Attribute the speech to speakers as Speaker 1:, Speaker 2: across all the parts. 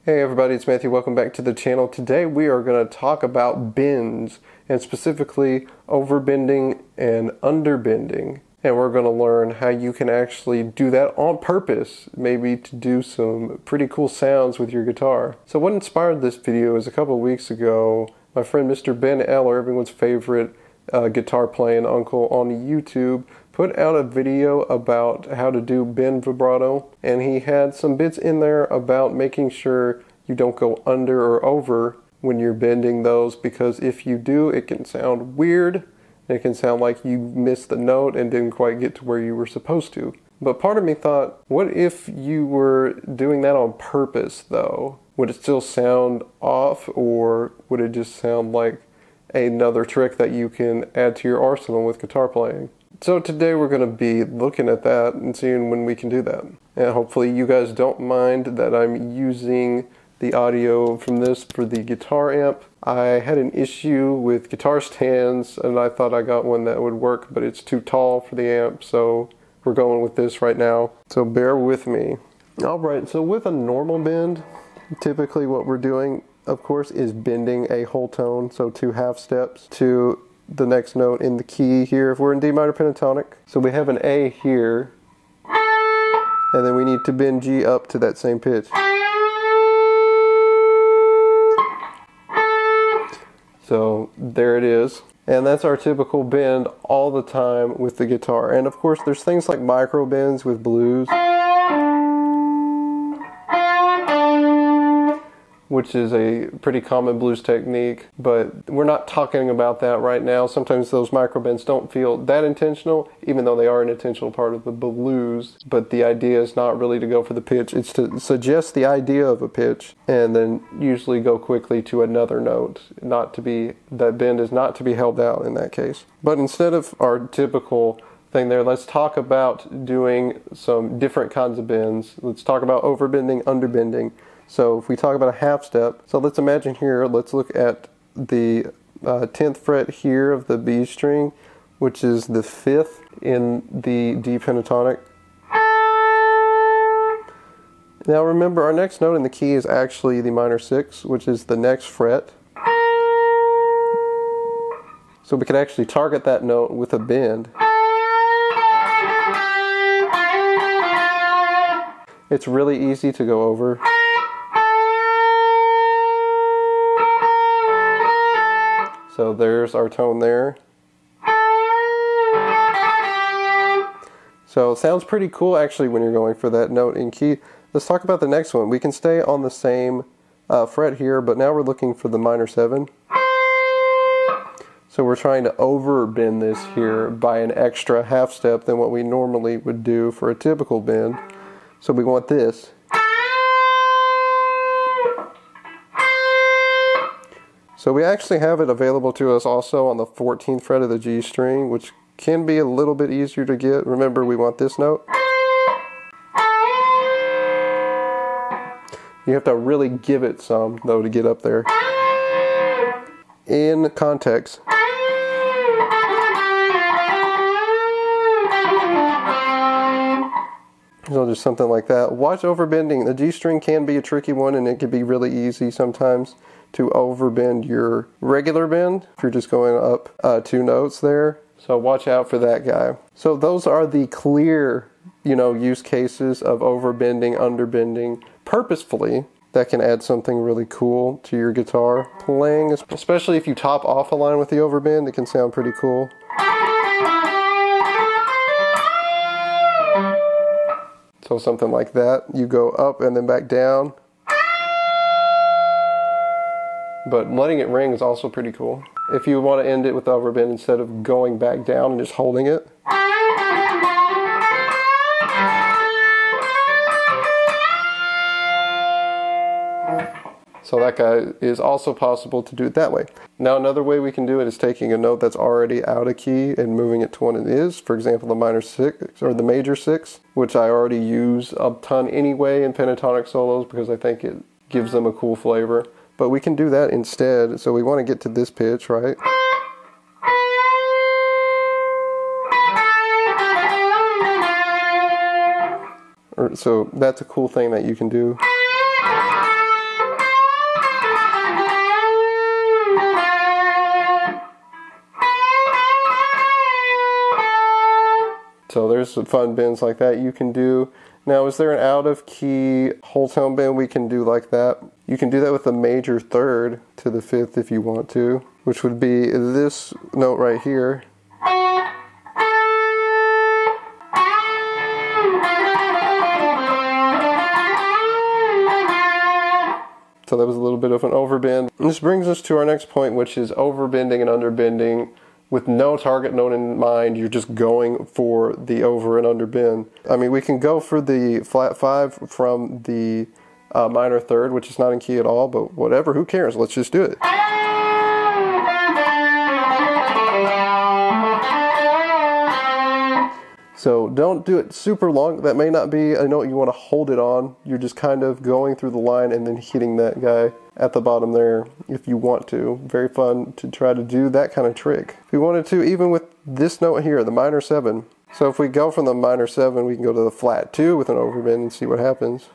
Speaker 1: Hey everybody, it's Matthew. Welcome back to the channel. Today we are going to talk about bends, and specifically overbending and underbending. And we're going to learn how you can actually do that on purpose, maybe to do some pretty cool sounds with your guitar. So what inspired this video is a couple of weeks ago, my friend Mr. Ben Eller, everyone's favorite guitar playing uncle on YouTube, put out a video about how to do bend vibrato, and he had some bits in there about making sure you don't go under or over when you're bending those, because if you do, it can sound weird. It can sound like you missed the note and didn't quite get to where you were supposed to. But part of me thought, what if you were doing that on purpose though? Would it still sound off, or would it just sound like another trick that you can add to your arsenal with guitar playing? So today we're going to be looking at that and seeing when we can do that. And hopefully you guys don't mind that I'm using the audio from this for the guitar amp. I had an issue with guitar stands and I thought I got one that would work, but it's too tall for the amp, so we're going with this right now. So bear with me. Alright, so with a normal bend, typically what we're doing, of course, is bending a whole tone, so 2 half steps to the next note in the key here if we're in D minor pentatonic. So we have an A here, and then we need to bend G up to that same pitch. So there it is. And that's our typical bend all the time with the guitar. And of course there's things like micro bends with blues, which is a pretty common blues technique, but we're not talking about that right now. Sometimes those micro bends don't feel that intentional, even though they are an intentional part of the blues, but the idea is not really to go for the pitch. It's to suggest the idea of a pitch and then usually go quickly to another note. That bend is not to be held out in that case. But instead of our typical thing there, let's talk about doing some different kinds of bends. Let's talk about overbending, underbending. So if we talk about a half step, so let's imagine here, let's look at the 10th fret here of the B string, which is the 5th in the D pentatonic. Now remember, our next note in the key is actually the minor 6, which is the next fret. So we could actually target that note with a bend. It's really easy to go over. So there's our tone there. So it sounds pretty cool actually when you're going for that note in key. Let's talk about the next one. We can stay on the same fret here, but now we're looking for the minor 7. So we're trying to overbend this here by an extra half step than what we normally would do for a typical bend. So we want this. So we actually have it available to us also on the 14th fret of the G string, which can be a little bit easier to get. Remember, we want this note. You have to really give it some, though, to get up there. In context. So just something like that. Watch overbending. The G string can be a tricky one, and it can be really easy sometimes to overbend your regular bend if you're just going up 2 notes there. So watch out for that guy. So those are the clear, use cases of overbending, underbending purposefully that can add something really cool to your guitar playing, especially if you top off a line with the overbend. It can sound pretty cool. So something like that. You go up and then back down. But letting it ring is also pretty cool. If you want to end it with the overbend instead of going back down and just holding it. So that guy is also possible to do it that way. Now another way we can do it is taking a note that's already out of key and moving it to one it is. For example, the minor 6 or the major 6, which I already use a ton anyway in pentatonic solos because I think it gives them a cool flavor. But we can do that instead. So we want to get to this pitch, right? So that's a cool thing that you can do. there's some fun bends like that you can do. Now, is there an out of key whole tone bend we can do like that? You can do that with the major third to the fifth if you want to, which would be this note right here. So that was a little bit of an overbend. And this brings us to our next point, which is overbending and underbending with no target note in mind. You're just going for the over and under bend. I mean, we can go for the flat 5 from the minor third, which is not in key at all, but whatever, who cares? Let's just do it. So don't do it super long. That may not be a note you want to hold it on. You're just kind of going through the line and then hitting that guy at the bottom there if you want to. Very fun to try to do that kind of trick. If we wanted to, even with this note here, the minor 7. So if we go from the minor 7, we can go to the flat 2 with an overbend and see what happens.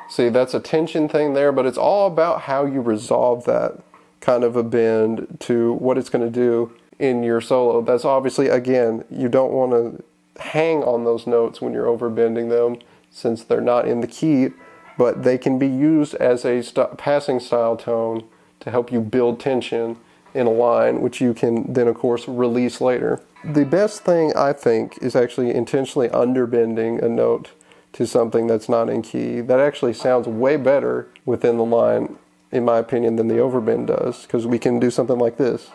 Speaker 1: See, that's a tension thing there, but it's all about how you resolve that kind of a bend to what it's going to do in your solo. That's obviously, again, you don't want to hang on those notes when you're overbending them since they're not in the key, but they can be used as a passing style tone to help you build tension in a line, which you can then, of course, release later. The best thing, I think, is actually intentionally underbending a note to something that's not in key. That actually sounds way better within the line, in my opinion, than the overbend does, because we can do something like this.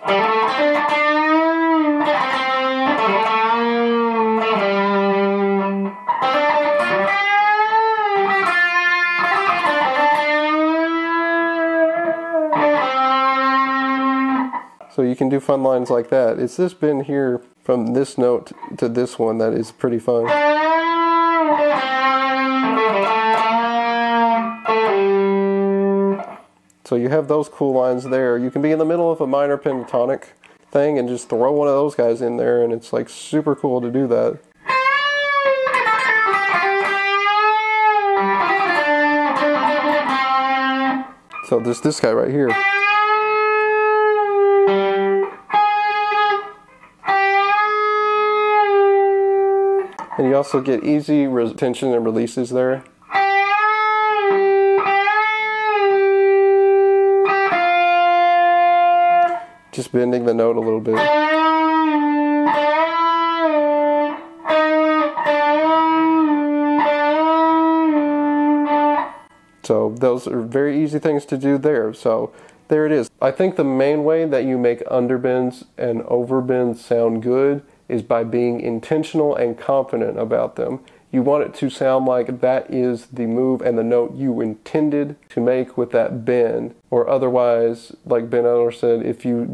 Speaker 1: So you can do fun lines like that. It's this bend here from this note to this one that is pretty fun. So you have those cool lines there. You can be in the middle of a minor pentatonic thing and just throw one of those guys in there, and it's like super cool to do that. So there's this guy right here. And you also get easy tension and releases there. Just bending the note a little bit. So those are very easy things to do there. So there it is. I think the main way that you make underbends and overbends sound good is by being intentional and confident about them. You want it to sound like that is the move and the note you intended to make with that bend. Or otherwise, like Ben Eller said, if you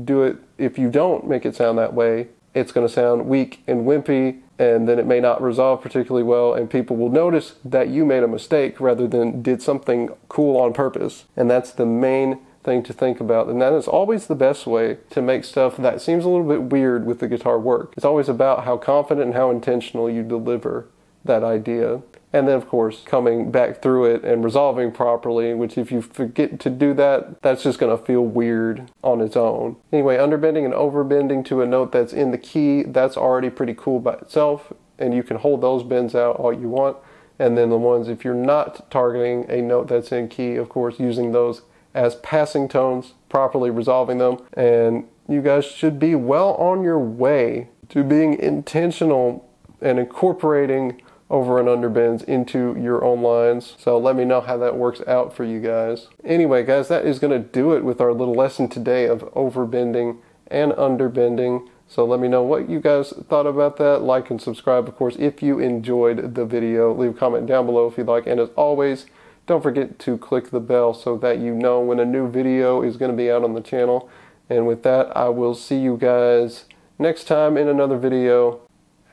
Speaker 1: don't make it sound that way, it's going to sound weak and wimpy, and then it may not resolve particularly well, and people will notice that you made a mistake rather than did something cool on purpose. And that's the main thing to think about, and that is always the best way to make stuff that seems a little bit weird with the guitar work. It's always about how confident and how intentional you deliver that idea. And then, of course, coming back through it and resolving properly, which if you forget to do that, that's just going to feel weird on its own. Anyway, underbending and overbending to a note that's in the key, that's already pretty cool by itself, and you can hold those bends out all you want. And then the ones, if you're not targeting a note that's in key, of course, using those as passing tones, properly resolving them, and you guys should be well on your way to being intentional and incorporating over and under bends into your own lines. So let me know how that works out for you guys. Anyway, guys, that is going to do it with our little lesson today of overbending and underbending. So let me know what you guys thought about that. Like and subscribe, of course, if you enjoyed the video. Leave a comment down below if you'd like. And as always, don't forget to click the bell so that you know when a new video is going to be out on the channel. And with that, I will see you guys next time in another video.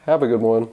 Speaker 1: Have a good one.